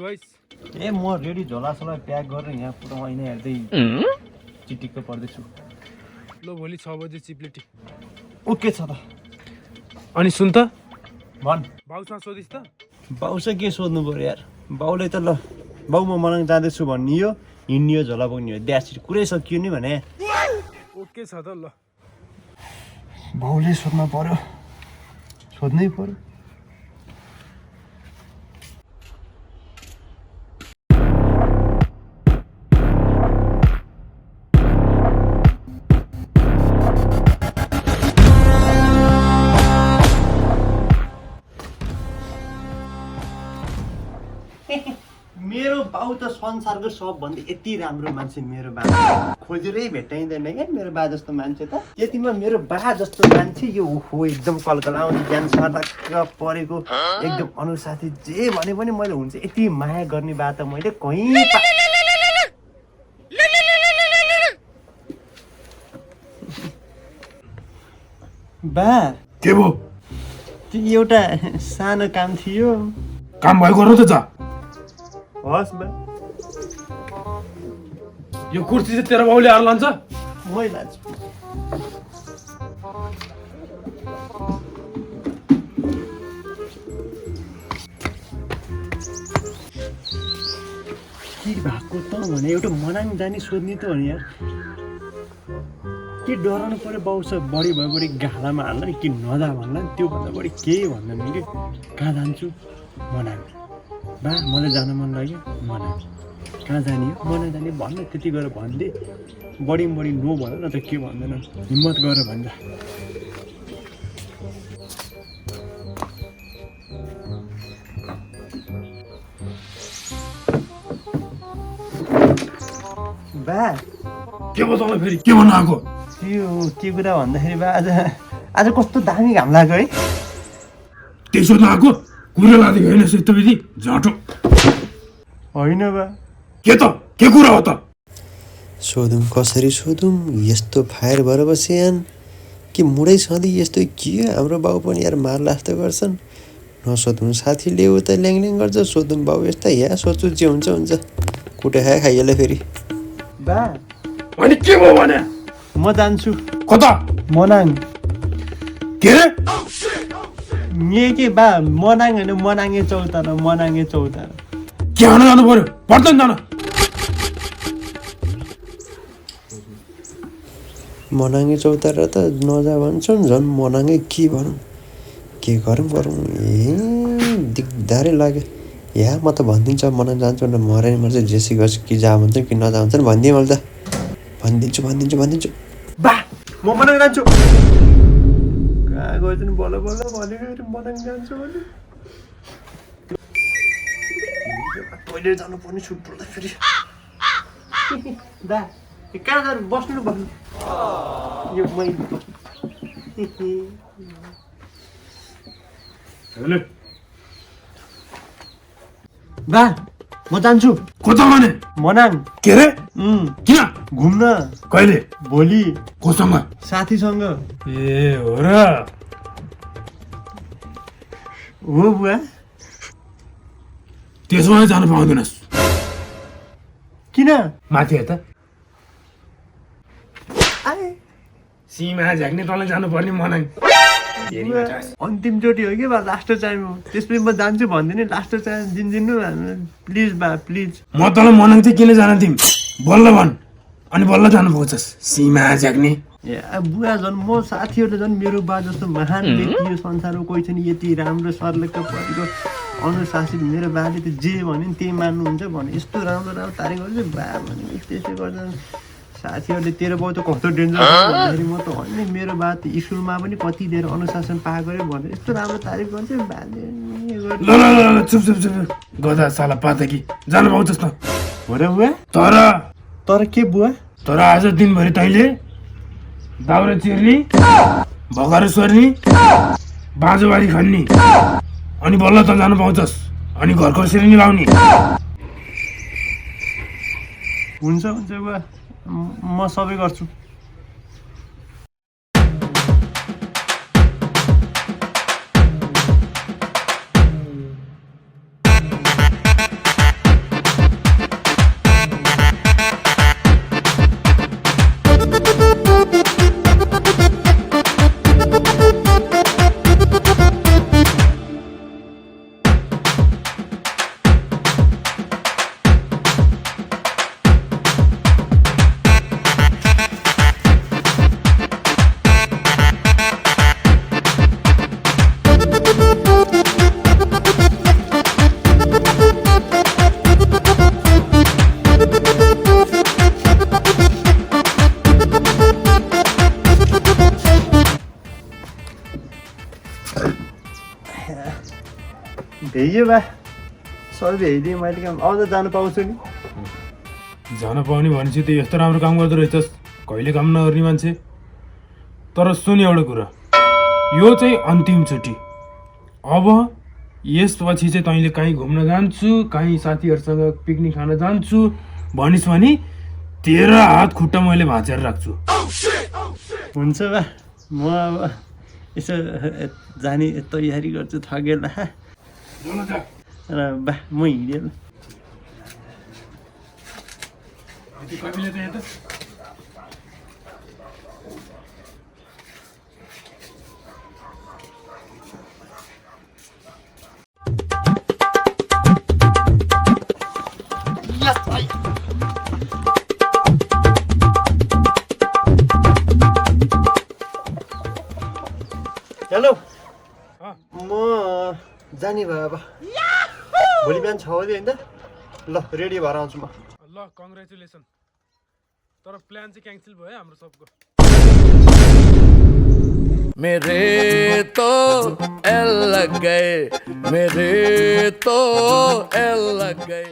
Guys ए म ready झोलासोला pack गरेर यहाँ पुऱ्याउन हेर्दै चिटिक्क पर्दैछु। ल भोलि 6 बजे चिप्लेटी। ओके छ त। अनि सुन त भन। बाउसँग सोधिस् त? बाउसँग के सोध्नु पर्यो यार, बाउले त ल बाउ म मनाङ जाँदैछु भनियो, हिँड्नियो, झोला बोक्नियो, द्यासी कुरै सकियो नि भने। ओके छ त ल। बाउले सोध्नु पर्यो, सोध्नै पर्यो। मेरो बाउ त संसारको सबभन्दा यति राम्रो मान्छे मेरो बा, खोजेरै भेटाइँदैन क्या मेरो बा जस्तो मान्छे त। यतिमा मेरो बा जस्तो मान्छे यो हो एकदम कलकलाउने ज्ञान सटक्क परेको एकदम अनुशासित, जे भने पनि मैले हुन्छ यति माया गर्ने बा त मैले कहीँ बा के भो? त्यो एउटा सानो काम थियो। काम भयो गर्नु त जा। हस् बा, यो कुर्सी चाहिँ तेरो बाउले हार लान्छ? मै लान्छु। के भएको त भने एउटा मनाङ जाने सोध्ने त हो नि यार। के डराउनु पर्यो बाउ छ बढी भयो बढी गालामा हाल्ला नि, कि नजा भन्ला नि, त्योभन्दा बढी केही भन्दैन कि। कहाँ जान्छु? मनाङ। बा मलाई जान मन लाग्यो मनाङ। कहाँ जाने हो? मनाङ जाने भन्न, त्यति गरेर भनिदिए बढी बढी नो भन न त के भन्दैन, हिम्मत गरेर भन्छ। बा के भयो तँलाई फेरि के भन्नु आएको? त्यो के कुरा भन्दाखेरि बा आज कस्तो दामी घाम लाग्यो है। त्यही सोध्नु आएको? कुरा लाँदै होइन यस्तो विधि झाँटो होइन बा। के त के कुरा हो त? सोधौँ कसरी सोधौँ, यस्तो फायर भएर बस्यान् कि मुडै सधैँ यस्तो के हाम्रो बाउ पनि यार मार्ला जस्तो गर्छन्। नसोधौँ साथीले उता ल्याङल्याङ गर्छ, सोधौँ बाउ यस्ता या सोध्छु जे हुन्छ हुन्छ, कुटे खाइहाल्यो फेरि। बा अनि के भयो भने? म जान्छु कता? मनाङ। के रे? के बा मनाङ होइन, मनाङे चौतारा, मनाङे चौतारा। के हान जानु पर्यो? पर्दैन जान। मनाङे चौतारा त नजा भन्छन्, झन् मनाङे के भनौँ, के गरौँ गरौँ। दिगदारै लाग्यो। या म त भनिदिन्छ मनाङ जान्छु भनेर, मरे नि मर्छ, जेसी गर्छ कि जा भन्छन् कि नजा भन्छन् भनिदिएँ मैले त। भनिदिन्छु। बा म मनाङ जान्छु। कहाँ गएछ नि बल्ल बल्ल भनेको मनाङ जान्छु भने। टोइलेट जानुपर्ने छुट पर्दा फेरि। बा कहाँ जानु? बस्नु भन्नु यो मैले हेलो बा म जान्छु। कता भने? मनाङ। के रे? किन? घुम्न। कहिले? भोलि कोसँग? साथीसँग। ए हो र? हो बुवा। त्यसो भए जानु पाउँदैनस्। किन? माथि हेर त, आए सीमा झ्याक्ने तँलाई जानुपर्ने मनाङ। अन्तिमचोटि हो कि बा, लास्ट टाइम हो। त्यसपछि म जान्छु भन्दिनँ, लास्ट टाइम दिनु प्लिज बा प्लिज। म तँलाई मनाङ चाहिँ किन जान दिउँ? बल्ल भन्, अनि बल्ल जानु पाउँछस् सीमा झ्याक्ने। ए बुवा झन् म साथीहरूले झन् मेरो बा जस्तो महान व्यक्ति यो संसारमा कोही छैन, यति राम्रो सर्लक्क परेको अनुशासित मेरो बाले त जे भन्यो नि त्यही मान्नुहुन्छ भने, यस्तो राम्रो राम्रो तारिफ गर्छ बा भने त्यसै गर्छन् साथीहरूले। तेरो बाउ त कस्तो डेन्जर भन्दाखेरि म त होइन, मेरो बा त स्कुलमा पनि कति धेरै अनुशासन पाएको रे भनेर यस्तो राम्रो तारिफ गर्छ बाले। ल ल ल चुप गदा साला पातकी, जानु पाउँछस् त। हो र बुवा? तर के बुवा? तर आज दिनभरि तैँले दाउरा चिर्ने, भगारो सोर्ने, बाँझोबारी खन्ने, अनि बल्ल त जानु पाउँछस्। अनि घरको सिरी लाउने। हुन्छ बुवा, म सबै गर्छु। हेयो बा सर्वे हेरिदिएँ मैले काम अब त जानु पाउँछु नि जान पाउने भनेपछि त यस्तो राम्रो काम गर्दो रहेछस् कहिले काम नगर्ने मान्छे तर सुन एउटा कुरा यो चाहिँ अन्तिमचोटि अब यसपछि चाहिँ तैँले कहीँ घुम्न जान्छु कहीँ साथीहरूसँग पिकनिक खान जान्छु भनिस् भने तेरो हात खुट्टा मैले भाँचेर राख्छु हुन्छ बा म अब यसो जाने तयारी गर्छु थगेर र बा म हिँडेँ ल हेलो म जाने भयो अब भोलि बिहान 6 बजे होइन त ल रेडी भएर आउँछु म ल कङ्ग्रेचुलेसन तर प्लान चाहिँ क्यान्सल भयो है हाम्रो सबको मेरे तो एल लग गए मेरे तो एल लग गए